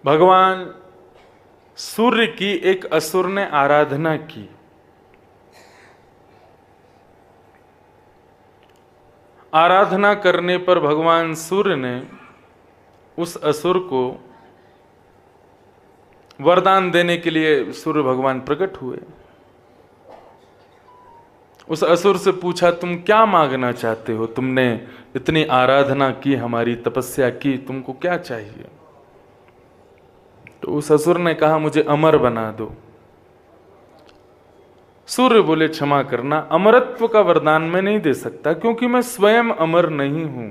भगवान सूर्य की एक असुर ने आराधना की। आराधना करने पर भगवान सूर्य ने उस असुर को वरदान देने के लिए सूर्य भगवान प्रकट हुए। उस असुर से पूछा, तुम क्या मांगना चाहते हो? तुमने इतनी आराधना की, हमारी तपस्या की, तुमको क्या चाहिए? तो उस असुर ने कहा, मुझे अमर बना दो। सूर्य बोले, क्षमा करना, अमरत्व का वरदान मैं नहीं दे सकता, क्योंकि मैं स्वयं अमर नहीं हूं।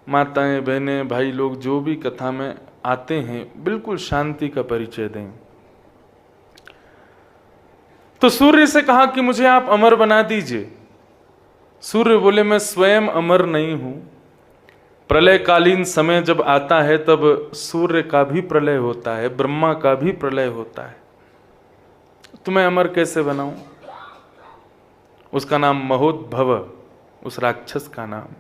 माताएं, बहनें, भाई लोग जो भी कथा में आते हैं, बिल्कुल शांति का परिचय दें। तो सूर्य से कहा कि मुझे आप अमर बना दीजिए। सूर्य बोले, मैं स्वयं अमर नहीं हूं। प्रलयकालीन समय जब आता है तब सूर्य का भी प्रलय होता है, ब्रह्मा का भी प्रलय होता है, तो मैं अमर कैसे बनाऊं? उसका नाम महोद्भव, उस राक्षस का नाम।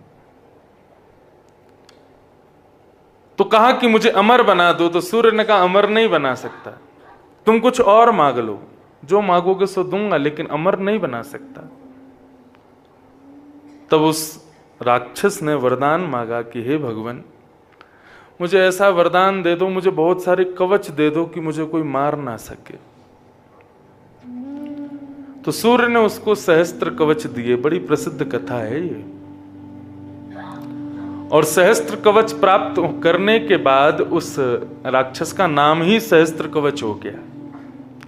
तो कहा कि मुझे अमर बना दो। तो सूर्य ने कहा, अमर नहीं बना सकता, तुम कुछ और मांग लो, जो मांगोगे सो दूंगा, लेकिन अमर नहीं बना सकता। तब उस राक्षस ने वरदान मांगा कि हे भगवान, मुझे ऐसा वरदान दे दो, मुझे बहुत सारे कवच दे दो कि मुझे कोई मार ना सके। तो सूर्य ने उसको सहस्त्र कवच दिए। बड़ी प्रसिद्ध कथा है ये। और सहस्त्र कवच प्राप्त करने के बाद उस राक्षस का नाम ही सहस्त्र कवच हो गया।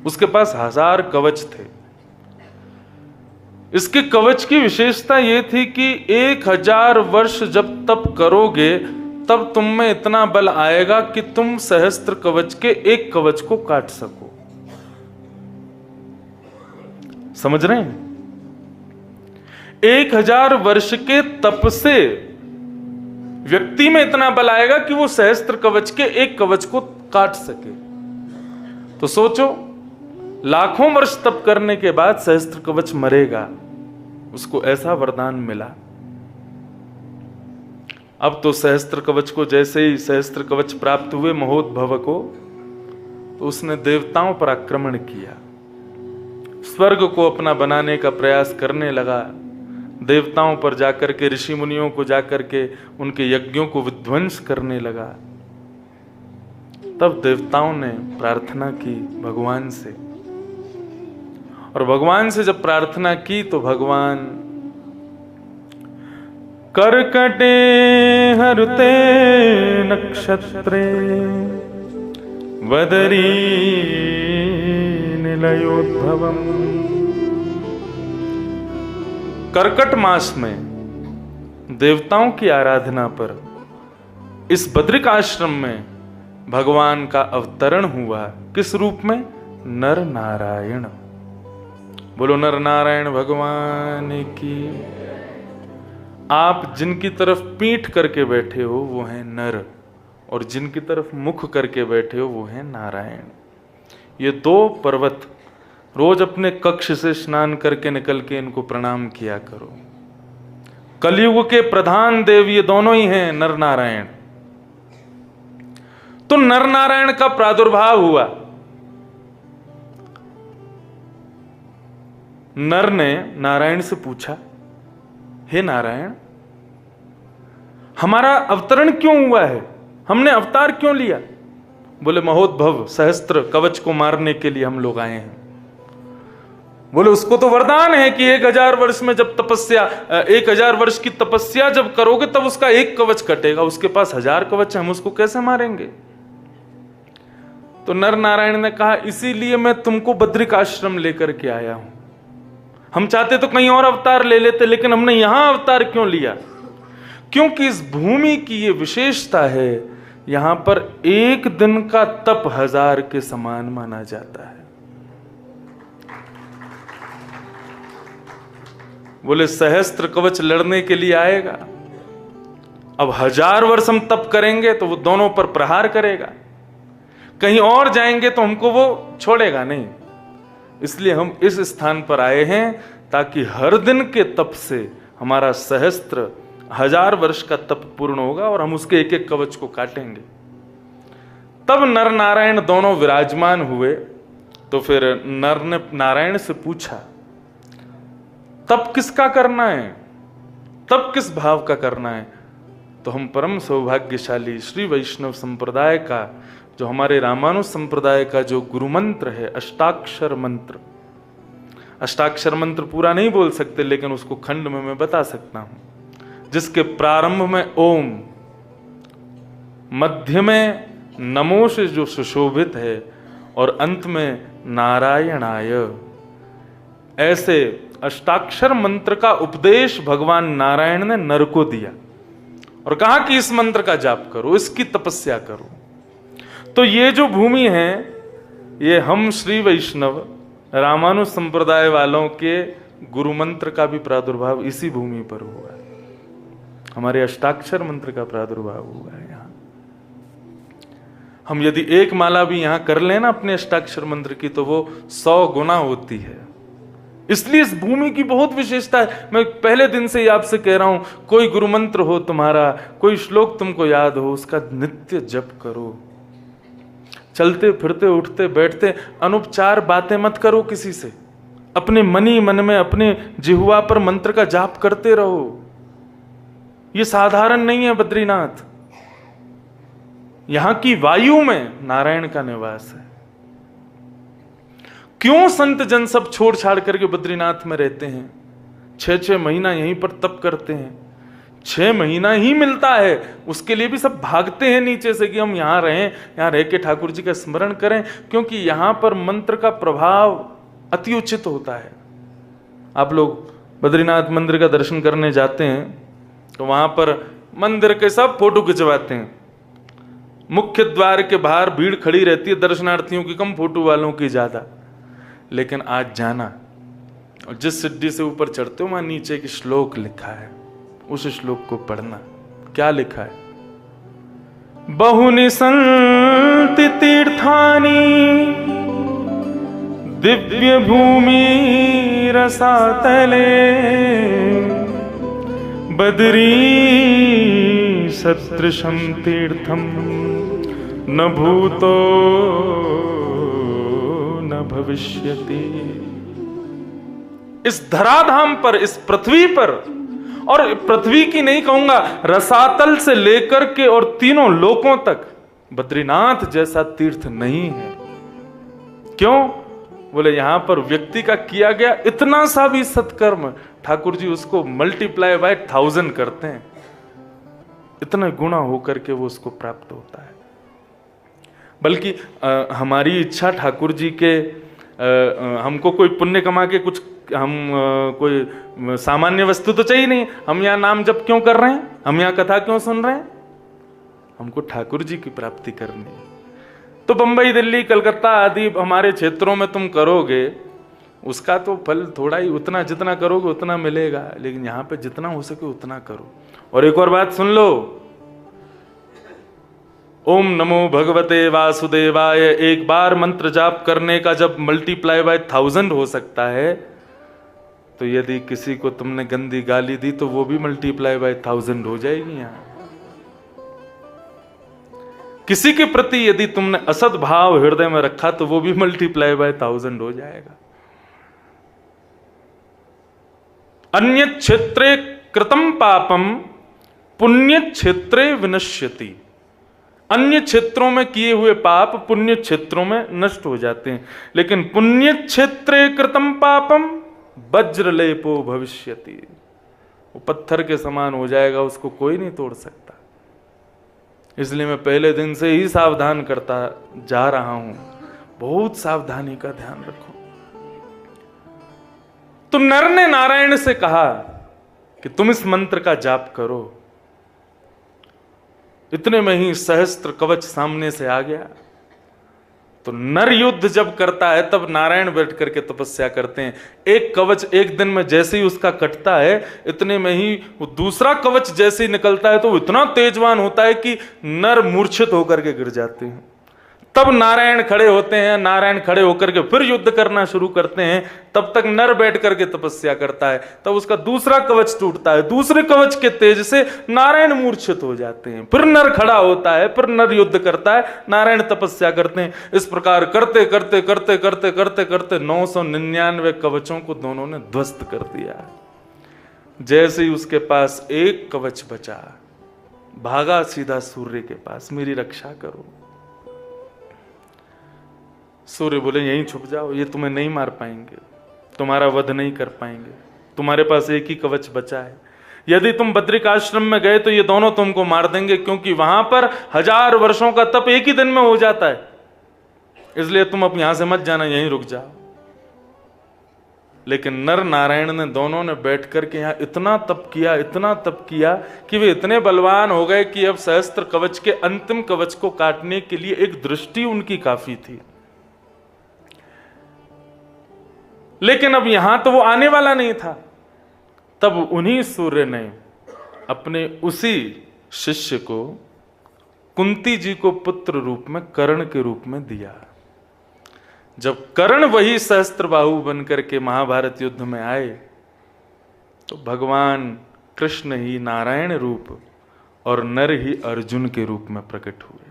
उसके पास 1000 कवच थे। इसके कवच की विशेषता यह थी कि 1000 वर्ष जब तप करोगे तब तुम में इतना बल आएगा कि तुम सहस्त्र कवच के एक कवच को काट सको। समझ रहे हैं? 1000 वर्ष के तप से व्यक्ति में इतना बल आएगा कि वो सहस्त्र कवच के एक कवच को काट सके। तो सोचो, लाखों वर्ष तप करने के बाद सहस्त्र कवच मरेगा, उसको ऐसा वरदान मिला। अब तो सहस्त्र कवच को, जैसे ही सहस्त्र कवच प्राप्त हुए महोद्भव को, तो उसने देवताओं पर आक्रमण किया, स्वर्ग को अपना बनाने का प्रयास करने लगा। देवताओं पर जाकर के, ऋषि मुनियों को जाकर के उनके यज्ञों को विध्वंस करने लगा। तब देवताओं ने प्रार्थना की भगवान से, और भगवान से जब प्रार्थना की तो भगवान कर्कटे हरुते नक्षत्रे वदरी निलयोद्भवम्। कर्कट मास में देवताओं की आराधना पर इस बद्रिक आश्रम में भगवान का अवतरण हुआ। किस रूप में? नर नारायण। बोलो नर नारायण भगवान की। आप जिनकी तरफ पीठ करके बैठे हो वो है नर, और जिनकी तरफ मुख करके बैठे हो वो है नारायण। ये 2 पर्वत रोज अपने कक्ष से स्नान करके निकल के इनको प्रणाम किया करो। कलयुग के प्रधान देव ये दोनों ही हैं, नर नारायण। तो नर नारायण का प्रादुर्भाव हुआ। नर ने नारायण से पूछा, हे नारायण, हमारा अवतरण क्यों हुआ है? हमने अवतार क्यों लिया? बोले, महोद्भव सहस्त्र कवच को मारने के लिए हम लोग आए हैं। बोले, उसको तो वरदान है कि 1000 वर्ष में जब तपस्या, 1000 वर्ष की तपस्या जब करोगे तब उसका एक कवच कटेगा। उसके पास 1000 कवच है, हम उसको कैसे मारेंगे? तो नर नारायण ने कहा, इसीलिए मैं तुमको बद्रिक आश्रम लेकर के आया हूं। हम चाहते तो कहीं और अवतार ले लेते, लेकिन हमने यहां अवतार क्यों लिया? क्योंकि इस भूमि की ये विशेषता है, यहां पर एक दिन का तप 1000 के समान माना जाता है। बोले, सहस्त्र कवच लड़ने के लिए आएगा, अब 1000 वर्ष हम तप करेंगे तो वो दोनों पर प्रहार करेगा, कहीं और जाएंगे तो हमको वो छोड़ेगा नहीं। इसलिए हम इस स्थान पर आए हैं ताकि हर दिन के तप से हमारा सहस्त्र 1000 वर्ष का तप पूर्ण होगा और हम उसके एक एक कवच को काटेंगे। तब नर नारायण दोनों विराजमान हुए। तो फिर नर ने नारायण से पूछा, तप किसका करना है, तप किस भाव का करना है? तो हम परम सौभाग्यशाली श्री वैष्णव संप्रदाय का, जो हमारे रामानुज संप्रदाय का जो गुरु मंत्र है, अष्टाक्षर मंत्र, अष्टाक्षर मंत्र पूरा नहीं बोल सकते लेकिन उसको खंड में मैं बता सकता हूं, जिसके प्रारंभ में ओम, मध्य में नमो से जो सुशोभित है और अंत में नारायणाय, ऐसे अष्टाक्षर मंत्र का उपदेश भगवान नारायण ने नर को दिया और कहा कि इस मंत्र का जाप करो, इसकी तपस्या करो। तो ये जो भूमि है, ये हम श्री वैष्णव रामानुज संप्रदाय वालों के गुरु मंत्र का भी प्रादुर्भाव इसी भूमि पर हुआ है। हमारे अष्टाक्षर मंत्र का प्रादुर्भाव हुआ है यहाँ। हम यदि एक माला भी यहां कर लेना अपने अष्टाक्षर मंत्र की, तो वो 100 गुना होती है। इसलिए इस भूमि की बहुत विशेषता है। मैं पहले दिन से ही आपसे कह रहा हूं, कोई गुरु मंत्र हो तुम्हारा, कोई श्लोक तुमको याद हो, उसका नित्य जप करो। चलते फिरते उठते बैठते अनुपचार बातें मत करो किसी से, अपने मनी मन में अपने जिह्वा पर मंत्र का जाप करते रहो। ये साधारण नहीं है बद्रीनाथ, यहां की वायु में नारायण का निवास है। क्यों संत जन सब छोड़ छाड़ करके बद्रीनाथ में रहते हैं, 6-6 महीना यहीं पर तप करते हैं। 6 महीना ही मिलता है, उसके लिए भी सब भागते हैं नीचे से कि हम यहां रहें, यहां रह के ठाकुर जी का स्मरण करें, क्योंकि यहां पर मंत्र का प्रभाव अति उचित होता है। आप लोग बद्रीनाथ मंदिर का दर्शन करने जाते हैं तो वहां पर मंदिर के सब फोटो खिंचवाते हैं। मुख्य द्वार के बाहर भीड़ खड़ी रहती है दर्शनार्थियों की, कम फोटो वालों की ज्यादा। लेकिन आज जाना और जिस सिद्धि से ऊपर चढ़ते हो वहां नीचे एक श्लोक लिखा है, उस श्लोक को पढ़ना। क्या लिखा है? बहुनि संति तीर्थानि दिव्य भूमि रसातले बद्री सदृशं तीर्थम न भूतो न भविष्यति। इस धराधाम पर, इस पृथ्वी पर, और पृथ्वी की नहीं कहूंगा, रसातल से लेकर के और तीनों लोकों तक बद्रीनाथ जैसा तीर्थ नहीं है। क्यों? बोले यहां पर व्यक्ति का किया गया इतना सा भी सत्कर्म, ठाकुर जी उसको मल्टीप्लाई बाय 1000 करते हैं, इतना गुना होकर के वो उसको प्राप्त होता है। बल्कि हमारी इच्छा ठाकुर जी के हमको कोई पुण्य कमा के कुछ, हम कोई सामान्य वस्तु तो चाहिए नहीं। हम यहाँ नाम जप क्यों कर रहे हैं, हम यहाँ कथा क्यों सुन रहे हैं? हमको ठाकुर जी की प्राप्ति करनी है। तो बंबई, दिल्ली, कलकत्ता आदि हमारे क्षेत्रों में तुम करोगे, उसका तो फल थोड़ा ही, उतना जितना करोगे उतना मिलेगा। लेकिन यहाँ पे जितना हो सके उतना करो। और एक और बात सुन लो, ओम नमो भगवते वासुदेवाय एक बार मंत्र जाप करने का जब मल्टीप्लाई बाय 1000 हो सकता है, तो यदि किसी को तुमने गंदी गाली दी तो वो भी मल्टीप्लाई बाय 1000 हो जाएगी। यहां किसी के प्रति यदि तुमने असद भाव हृदय में रखा तो वो भी मल्टीप्लाई बाय 1000 हो जाएगा। अन्य क्षेत्रे कृतम पापम पुण्य क्षेत्रे विनश्यति। अन्य क्षेत्रों में किए हुए पाप पुण्य क्षेत्रों में नष्ट हो जाते हैं, लेकिन पुण्य क्षेत्रे कृतम पापम वज्रलेपो भविष्यति। वो पत्थर के समान हो जाएगा, उसको कोई नहीं तोड़ सकता। इसलिए मैं पहले दिन से ही सावधान करता जा रहा हूं, बहुत सावधानी का ध्यान रखो। तो नर ने नारायण से कहा कि तुम इस मंत्र का जाप करो। इतने में ही सहस्त्र कवच सामने से आ गया। तो नर युद्ध जब करता है तब नारायण बैठ करके तपस्या करते हैं। एक कवच एक दिन में जैसे ही उसका कटता है, इतने में ही वो दूसरा कवच जैसे ही निकलता है तो वो इतना तेजवान होता है कि नर मूर्छित होकर के गिर जाते हैं। तब नारायण खड़े होते हैं, नारायण खड़े होकर के फिर युद्ध करना शुरू करते हैं। तब तक नर बैठ करके तपस्या करता है, तब उसका दूसरा कवच टूटता है, दूसरे कवच के तेज से नारायण मूर्छित हो जाते हैं, फिर नर खड़ा होता है, फिर नर युद्ध करता है, नारायण तपस्या करते हैं। इस प्रकार करते करते करते करते करते करते 999 कवचों को दोनों ने ध्वस्त कर दिया। जैसे ही उसके पास एक कवच बचा, भागा सीधा सूर्य के पास, मेरी रक्षा करो। सूर्य बोले यहीं छुप जाओ, ये तुम्हें नहीं मार पाएंगे, तुम्हारा वध नहीं कर पाएंगे, तुम्हारे पास एक ही कवच बचा है। यदि तुम बद्रिक आश्रम में गए तो ये दोनों तुमको मार देंगे, क्योंकि वहां पर 1000 वर्षों का तप एक ही दिन में हो जाता है, इसलिए तुम अब यहां से मत जाना, यहीं रुक जाओ। लेकिन नर नारायण ने दोनों ने बैठ करके यहां इतना तप किया, इतना तप किया कि वे इतने बलवान हो गए कि अब सहस्त्र कवच के अंतिम कवच को काटने के लिए एक दृष्टि उनकी काफी थी। लेकिन अब यहां तो वो आने वाला नहीं था। तब उन्हीं सूर्य ने अपने उसी शिष्य को कुंती जी को पुत्र रूप में कर्ण के रूप में दिया। जब कर्ण वही सहस्त्रबाहु बनकर के महाभारत युद्ध में आए तो भगवान कृष्ण ही नारायण रूप और नर ही अर्जुन के रूप में प्रकट हुए।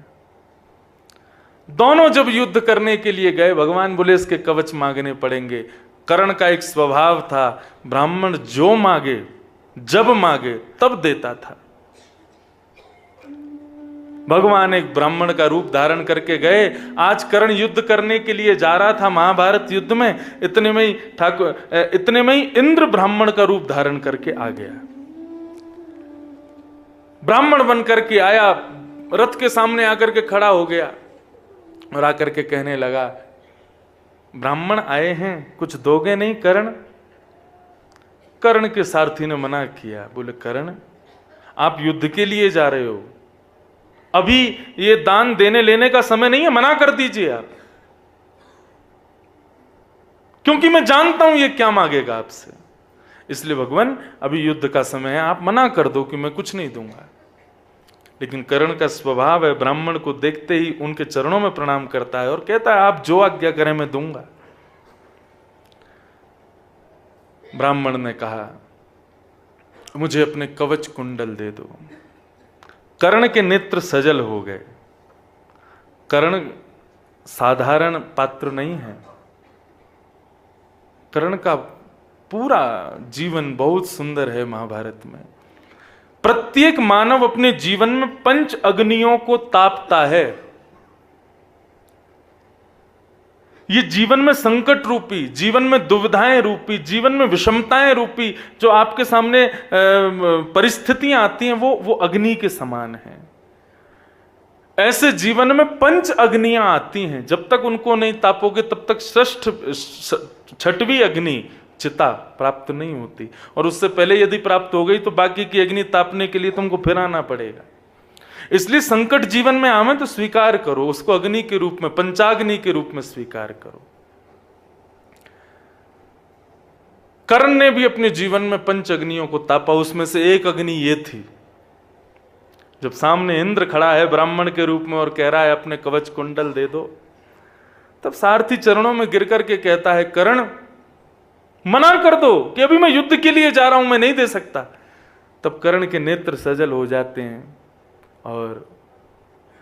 दोनों जब युद्ध करने के लिए गए, भगवान बोले इसके कवच मांगने पड़ेंगे। कर्ण का एक स्वभाव था, ब्राह्मण जो मांगे जब मांगे तब देता था। भगवान एक ब्राह्मण का रूप धारण करके गए। आज कर्ण युद्ध करने के लिए जा रहा था महाभारत युद्ध में, इतने में ही इंद्र ब्राह्मण का रूप धारण करके आ गया। ब्राह्मण बन करके आया, रथ के सामने आकर के खड़ा हो गया और आकर के कहने लगा, ब्राह्मण आए हैं, कुछ दोगे नहीं कर्ण? कर्ण के सारथी ने मना किया, बोले कर्ण आप युद्ध के लिए जा रहे हो, अभी ये दान देने लेने का समय नहीं है, मना कर दीजिए आप, क्योंकि मैं जानता हूं ये क्या मांगेगा आपसे। इसलिए भगवान अभी युद्ध का समय है, आप मना कर दो कि मैं कुछ नहीं दूंगा। लेकिन कर्ण का स्वभाव है, ब्राह्मण को देखते ही उनके चरणों में प्रणाम करता है और कहता है आप जो आज्ञा करें मैं दूंगा। ब्राह्मण ने कहा मुझे अपने कवच कुंडल दे दो। कर्ण के नेत्र सजल हो गए। कर्ण साधारण पात्र नहीं है। कर्ण का पूरा जीवन बहुत सुंदर है। महाभारत में प्रत्येक मानव अपने जीवन में 5 अग्नियों को तापता है। ये जीवन में संकट रूपी, जीवन में दुविधाएं रूपी, जीवन में विषमताएं रूपी जो आपके सामने परिस्थितियां आती हैं वो अग्नि के समान हैं। ऐसे जीवन में 5 अग्नियां आती हैं, जब तक उनको नहीं तापोगे तब तक छठवीं अग्नि चिता प्राप्त नहीं होती, और उससे पहले यदि प्राप्त हो गई तो बाकी की अग्नि तापने के लिए तुमको फिर आना पड़ेगा। इसलिए संकट जीवन में आवे तो स्वीकार करो, उसको अग्नि के रूप में, पंचाग्नि के रूप में स्वीकार करो। कर्ण ने भी अपने जीवन में 5 अग्नियों को तापा। उसमें से एक अग्नि ये थी, जब सामने इंद्र खड़ा है ब्राह्मण के रूप में और कह रहा है अपने कवच कुंडल दे दो, तब सारथी चरणों में गिर करके कहता है कर्ण मना कर दो कि अभी मैं युद्ध के लिए जा रहा हूं, मैं नहीं दे सकता। तब कर्ण के नेत्र सजल हो जाते हैं और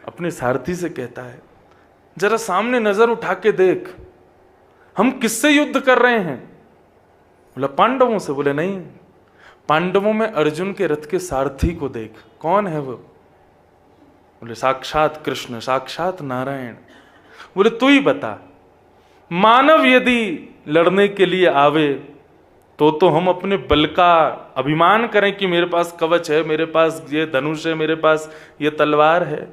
अपने सारथी से कहता है जरा सामने नजर उठा के देख, हम किससे युद्ध कर रहे हैं? बोला पांडवों से। बोले नहीं, पांडवों में अर्जुन के रथ के सारथी को देख, कौन है वो? बोले साक्षात कृष्ण, साक्षात नारायण। बोले तू ही बता, मानव यदि लड़ने के लिए आवे तो हम अपने बल का अभिमान करें कि मेरे पास कवच है, मेरे पास ये धनुष है, मेरे पास ये तलवार है,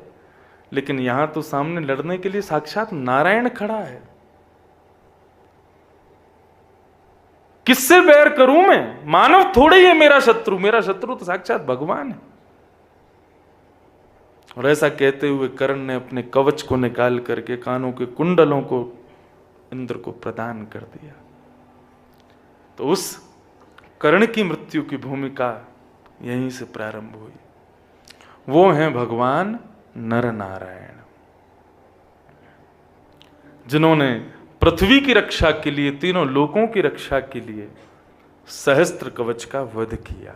लेकिन यहां तो सामने लड़ने के लिए साक्षात नारायण खड़ा है। किससे बैर करूं मैं? मानव थोड़े ही है मेरा शत्रु, मेरा शत्रु तो साक्षात भगवान है। और ऐसा कहते हुए कर्ण ने अपने कवच को निकाल करके कानों के कुंडलों को इंद्र को प्रदान कर दिया। तो उस कर्ण की मृत्यु की भूमिका यहीं से प्रारंभ हुई। वो हैं भगवान नर नारायण। जिन्होंने पृथ्वी की रक्षा के लिए, तीनों लोकों की रक्षा के लिए सहस्त्र कवच का वध किया।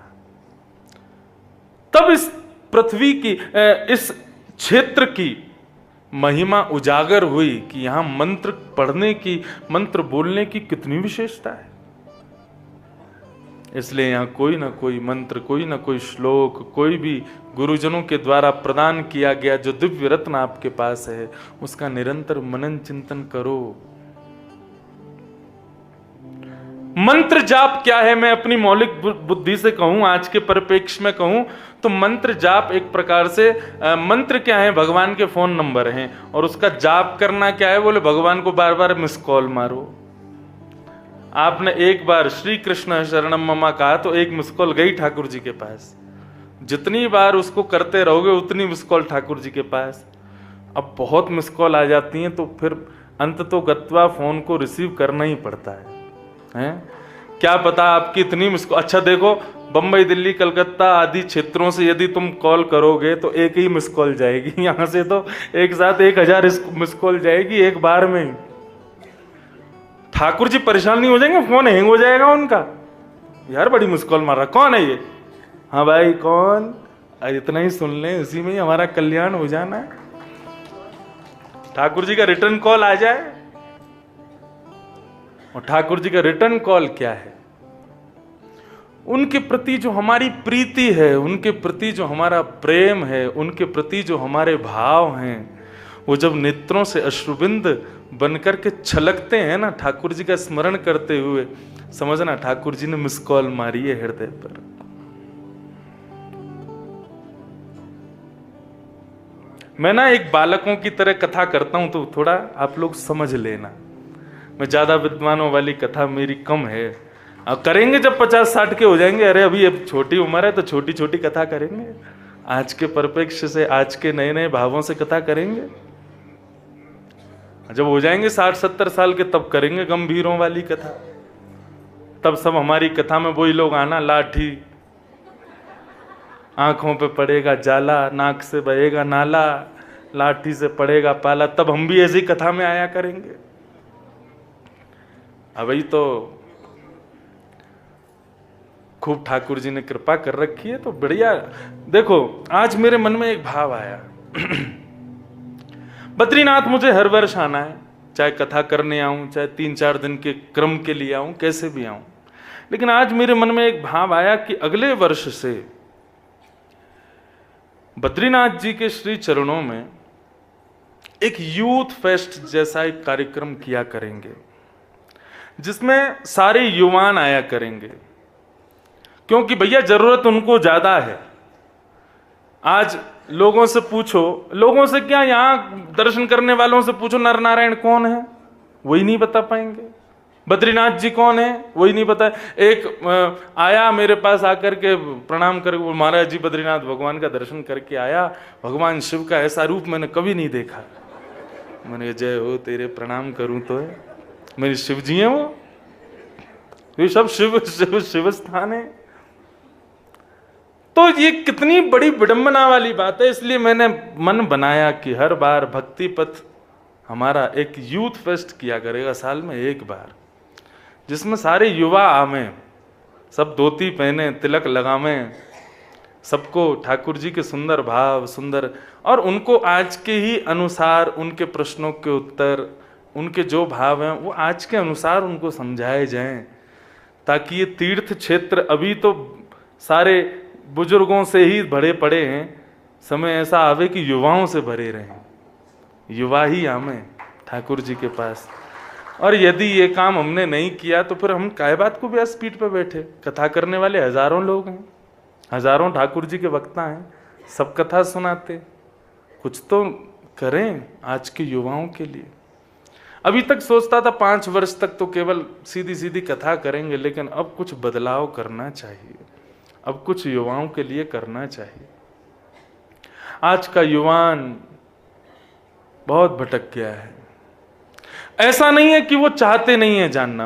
तब इस पृथ्वी की, इस क्षेत्र की महिमा उजागर हुई कि यहां मंत्र पढ़ने की, मंत्र बोलने की कितनी विशेषता है। इसलिए यहां कोई ना कोई मंत्र, कोई ना कोई श्लोक, कोई भी गुरुजनों के द्वारा प्रदान किया गया जो दिव्य रत्न आपके पास है, उसका निरंतर मनन चिंतन करो। मंत्र जाप क्या है, मैं अपनी मौलिक बुद्धि से कहूं, आज के परिप्रेक्ष्य में कहूं तो मंत्र जाप एक प्रकार से, मंत्र क्या है, भगवान के फोन नंबर हैं, और उसका जाप करना क्या है, बोले भगवान को बार बार मिस कॉल मारो। आपने एक बार श्री कृष्ण शरणम ममा कहा तो एक मिस कॉल गई ठाकुर जी के पास। जितनी बार उसको करते रहोगे उतनी मिस कॉल ठाकुर जी के पास। अब बहुत मिस कॉल आ जाती हैं तो फिर अंत तो गत्वा फोन को रिसीव करना ही पड़ता है। क्या पता आपकी इतनी मिस कॉल, अच्छा देखो बंबई, दिल्ली, कलकत्ता आदि क्षेत्रों से यदि तुम कॉल करोगे तो एक ही मिस कॉल जाएगी, यहां से तो एक साथ 1000 मिस कॉल जाएगी एक बार में। ठाकुर जी परेशान नहीं हो जाएंगे, फोन हैंग हो जाएगा उनका, यार बड़ी मिस कॉल मार रहा, कौन है ये, हाँ भाई कौन, इतना ही सुन लें, इसी में ही हमारा कल्याण हो जाना है। ठाकुर जी का रिटर्न कॉल आ जाए। और ठाकुर जी का रिटर्न कॉल क्या है, उनके प्रति जो हमारी प्रीति है, उनके प्रति जो हमारा प्रेम है, उनके प्रति जो हमारे भाव हैं, वो जब नेत्रों से अश्रुबिंद बनकर के छलकते हैं ना ठाकुर जी का स्मरण करते हुए, समझना ठाकुर जी ने मिस कॉल मारी है हृदय पर। मैं ना एक बालकों की तरह कथा करता हूं तो थोड़ा आप लोग समझ लेना, मैं ज्यादा विद्वानों वाली कथा मेरी कम है। अब करेंगे जब 50-60 के हो जाएंगे, अरे अभी अब छोटी उम्र है तो छोटी छोटी कथा करेंगे, आज के परिप्रेक्ष्य से, आज के नए नए भावों से कथा करेंगे। जब हो जाएंगे 60-70 साल के तब करेंगे गंभीरों वाली कथा। तब सब हमारी कथा में वही लोग आना, लाठी, आंखों पे पड़ेगा जाला, नाक से बहेगा नाला, लाठी से पड़ेगा पाला, तब हम भी ऐसी कथा में आया करेंगे। अभी तो खूब ठाकुर जी ने कृपा कर रखी है तो बढ़िया। देखो आज मेरे मन में एक भाव आया, बद्रीनाथ मुझे हर वर्ष आना है, चाहे कथा करने आऊं, चाहे 3-4 दिन के क्रम के लिए आऊं, कैसे भी आऊं। लेकिन आज मेरे मन में एक भाव आया कि अगले वर्ष से बद्रीनाथ जी के श्री चरणों में एक यूथ फेस्ट जैसा एक कार्यक्रम किया करेंगे, जिसमें सारे युवान आया करेंगे, क्योंकि भैया जरूरत उनको ज्यादा है। आज लोगों से पूछो, लोगों से क्या, यहां दर्शन करने वालों से पूछो नर नारायण कौन है, वही नहीं बता पाएंगे। बद्रीनाथ जी कौन है, वही नहीं पता। एक आया मेरे पास आकर के प्रणाम कर, महाराज जी बद्रीनाथ भगवान का दर्शन करके आया, भगवान शिव का ऐसा रूप मैंने कभी नहीं देखा। मैंने जय हो तेरे, प्रणाम करूं तो है, मेरे शिव जी हैं वो, ये सब शिव शिव शिव स्थान है। तो ये कितनी बड़ी विडंबना वाली बात है। इसलिए मैंने मन बनाया कि हर बार भक्ति पथ हमारा एक यूथ फेस्ट किया करेगा साल में एक बार, जिसमें सारे युवा आवें, सब धोती पहने, तिलक लगावें, सबको ठाकुर जी के सुंदर भाव, सुंदर, और उनको आज के ही अनुसार उनके प्रश्नों के उत्तर, उनके जो भाव हैं वो आज के अनुसार उनको समझाए जाएं, ताकि ये तीर्थ क्षेत्र अभी तो सारे बुजुर्गों से ही भरे पड़े हैं, समय ऐसा आवे कि युवाओं से भरे रहें, युवा ही आवें ठाकुर जी के पास। और यदि ये काम हमने नहीं किया तो फिर हम काय बात को व्यासपीठ पर बैठे, कथा करने वाले हजारों लोग हैं, हजारों ठाकुर जी के वक्ता हैं, सब कथा सुनाते, कुछ तो करें आज के युवाओं के लिए। अभी तक सोचता था 5 वर्ष तक तो केवल सीधी सीधी कथा करेंगे, लेकिन अब कुछ बदलाव करना चाहिए, अब कुछ युवाओं के लिए करना चाहिए। आज का युवान बहुत भटक गया है। ऐसा नहीं है कि वो चाहते नहीं है जानना,